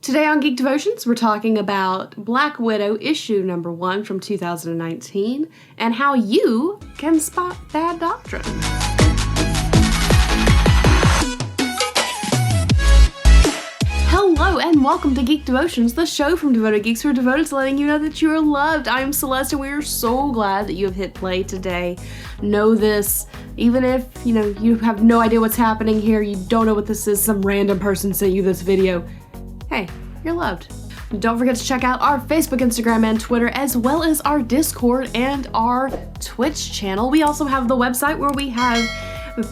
Today on Geek Devotions, we're talking about Black Widow issue number 1 from 2019 and how you can spot bad doctrine. Hello and welcome to Geek Devotions, the show from Devoted Geeks who are devoted to letting you know that you are loved. I am Celeste and we are so glad that you have hit play today. Know this, even if, you have no idea what's happening here, you don't know what this is, some random person sent you this video. Hey, you're loved. Don't forget to check out our Facebook, Instagram, and Twitter, as well as our Discord and our Twitch channel. We also have the website where we have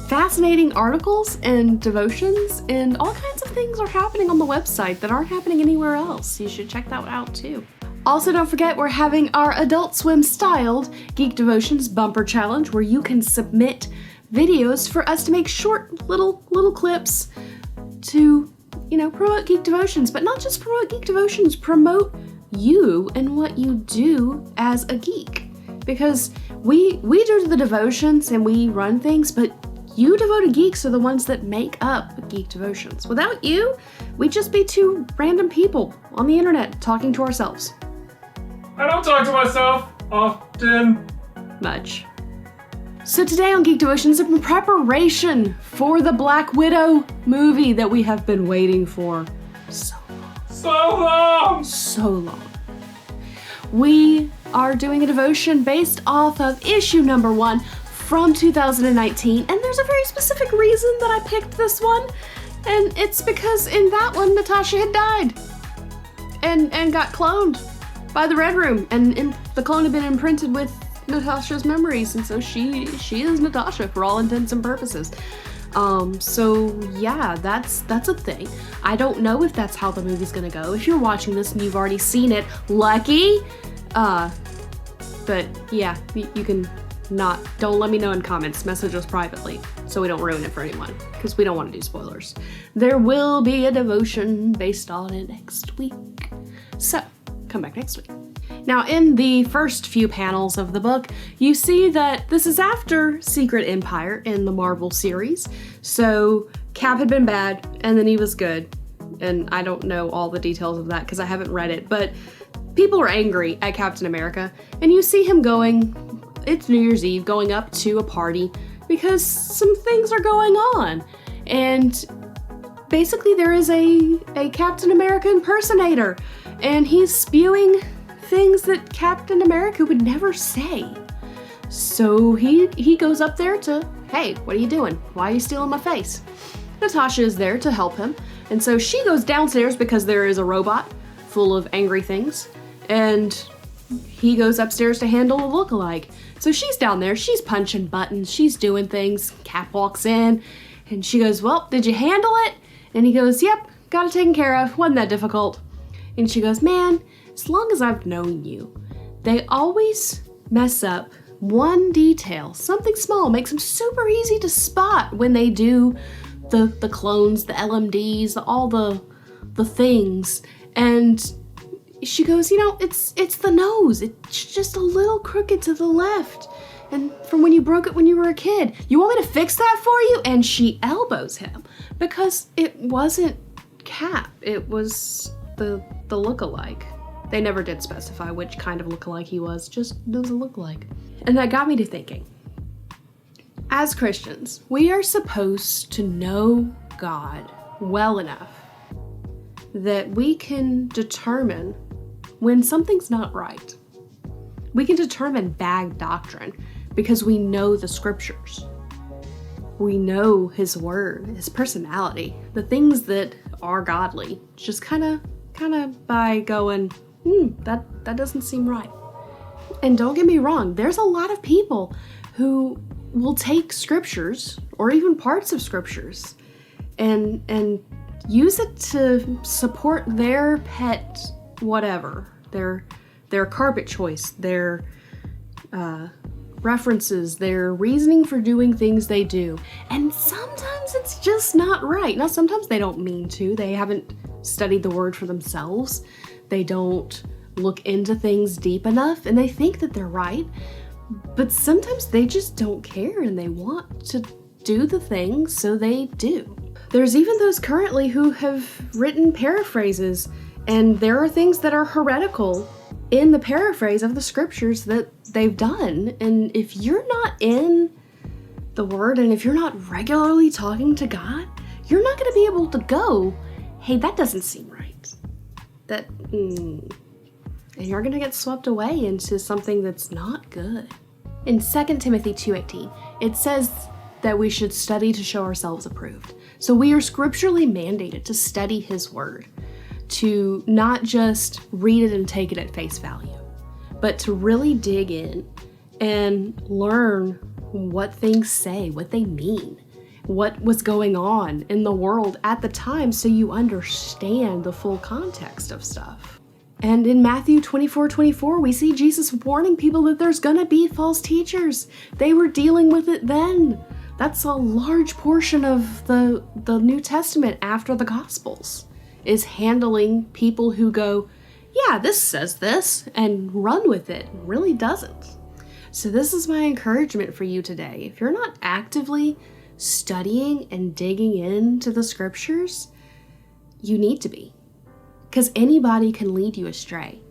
fascinating articles and devotions, and all kinds of things are happening on the website that aren't happening anywhere else. You should check that out too. Also, don't forget we're having our Adult Swim styled Geek Devotions bumper challenge where you can submit videos for us to make short little clips to promote Geek Devotions, but not just promote Geek Devotions, promote you and what you do as a geek. Because we do the devotions and we run things, but you devoted geeks are the ones that make up Geek Devotions. Without you, we'd just be two random people on the internet talking to ourselves. I don't talk to myself often. Much. So today on Geek Devotions, in preparation for the Black Widow movie that we have been waiting for so long, we are doing a devotion based off of issue number 1 from 2019, and there's a very specific reason that I picked this one, and it's because in that one Natasha had died and got cloned by the Red Room, and the clone had been imprinted with Natasha's memories, and so she is Natasha for all intents and purposes. So yeah, that's a thing. I don't know if that's how the movie's gonna go. If you're watching this and you've already seen it, lucky. But yeah, you can not. Don't let me know in comments. Message us privately so we don't ruin it for anyone, because we don't want to do spoilers. There will be a devotion based on it next week, so come back next week. Now, in the first few panels of the book, you see that this is after Secret Empire in the Marvel series. So Cap had been bad, and then he was good. And I don't know all the details of that because I haven't read it, but people are angry at Captain America. And you see him it's New Year's Eve, going up to a party because some things are going on. And basically there is a Captain America impersonator, and he's spewing things that Captain America would never say. So he goes up there to, hey, what are you doing? Why are you stealing my face? Natasha is there to help him, and so she goes downstairs because there is a robot full of angry things, and he goes upstairs to handle a lookalike. So she's down there, she's punching buttons, she's doing things. Cap walks in, and she goes, well, did you handle it? And he goes, yep, got it taken care of, wasn't that difficult. And she goes, man, as long as I've known you, they always mess up one detail. Something small makes them super easy to spot when they do the clones, the LMDs, all the things. And she goes, it's the nose. It's just a little crooked to the left. And from when you broke it when you were a kid. You want me to fix that for you? And she elbows him because it wasn't Cap. It was the lookalike. They never did specify which kind of lookalike he was, just there was a lookalike. And that got me to thinking. As Christians, we are supposed to know God well enough that we can determine when something's not right. We can determine bad doctrine because we know the scriptures. We know his word, his personality, the things that are godly, just kind of by going, that doesn't seem right. And don't get me wrong, there's a lot of people who will take scriptures or even parts of scriptures and use it to support their pet whatever, their carpet choice, their references, their reasoning for doing things they do. And sometimes it's just not right. Now, sometimes they don't mean to. They haven't studied the word for themselves. They don't look into things deep enough, and they think that they're right. But sometimes they just don't care and they want to do the thing, so they do. There's even those currently who have written paraphrases, and there are things that are heretical in the paraphrase of the scriptures that they've done. And if you're not in the Word, and if you're not regularly talking to God, you're not going to be able to go, hey, that doesn't seem right. And you're going to get swept away into something that's not good. In 2 Timothy 2:18, it says that we should study to show ourselves approved. So we are scripturally mandated to study His Word, to not just read it and take it at face value, but to really dig in and learn what things say, what they mean, what was going on in the world at the time, so you understand the full context of stuff. And in Matthew 24:24, we see Jesus warning people that there's gonna be false teachers. They were dealing with it then. That's a large portion of the New Testament after the Gospels, is handling people who go, yeah, this says this, and run with it. It really doesn't. So this is my encouragement for you today. If you're not actively studying and digging into the scriptures, you need to be. Because anybody can lead you astray.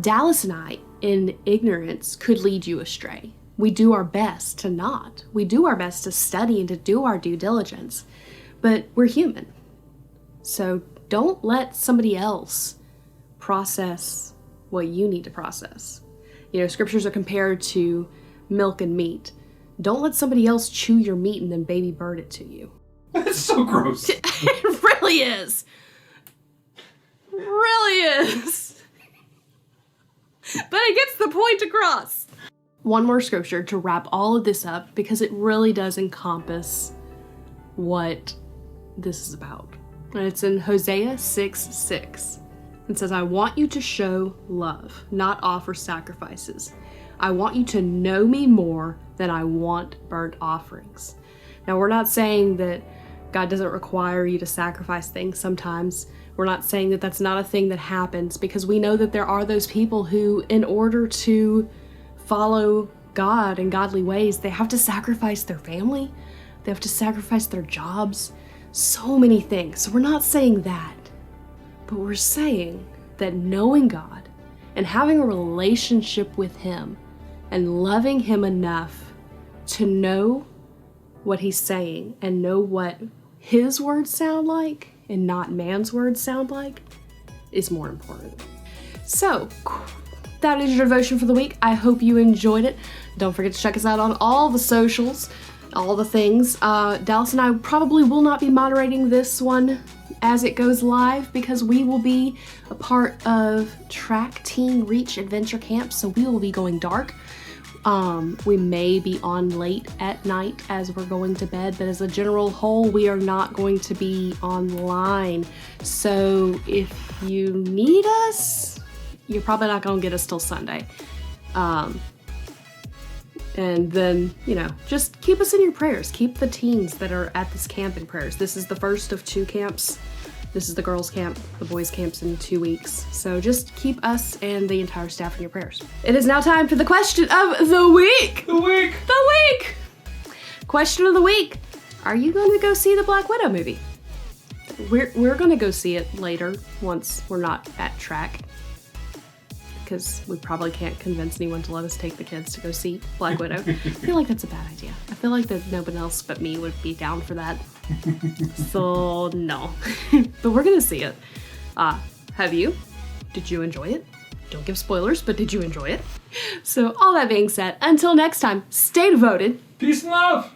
Dallas and I, in ignorance, could lead you astray. We do our best to not. We do our best to study and to do our due diligence. But we're human. So don't let somebody else process what you need to process. You know, scriptures are compared to milk and meat. Don't let somebody else chew your meat and then baby bird it to you. That's so gross. It really is. Really is. But it gets the point across. One more scripture to wrap all of this up, because it really does encompass what this is about. And it's in Hosea 6:6. It says, I want you to show love, not offer sacrifices. I want you to know me more than I want burnt offerings. Now, we're not saying that God doesn't require you to sacrifice things sometimes. We're not saying that that's not a thing that happens, because we know that there are those people who, in order to follow God in godly ways, they have to sacrifice their family. They have to sacrifice their jobs. So many things. So we're not saying that. But we're saying that knowing God and having a relationship with Him and loving Him enough to know what He's saying and know what His words sound like and not man's words sound like is more important. So, that is your devotion for the week. I hope you enjoyed it. Don't forget to check us out on all the socials, all the things. Dallas and I probably will not be moderating this one as it goes live, because we will be a part of Track Teen Reach Adventure Camp, so we will be going dark. We may be on late at night as we're going to bed, but as a general whole, we are not going to be online. So if you need us, you're probably not going to get us till Sunday. And then, just keep us in your prayers. Keep the teens that are at this camp in prayers. This is the first of 2 camps. This is the girls' camp. The boys' camp's in 2 weeks. So just keep us and the entire staff in your prayers. It is now time for the question of the week. The week. Question of the week. Are you going to go see the Black Widow movie? We're going to go see it later once we're not at track, because we probably can't convince anyone to let us take the kids to go see Black Widow. I feel like that's a bad idea. I feel like that nobody else but me would be down for that. So, no. But we're gonna see it. Have you? Did you enjoy it? Don't give spoilers, but did you enjoy it? So, all that being said, until next time, stay devoted. Peace and love.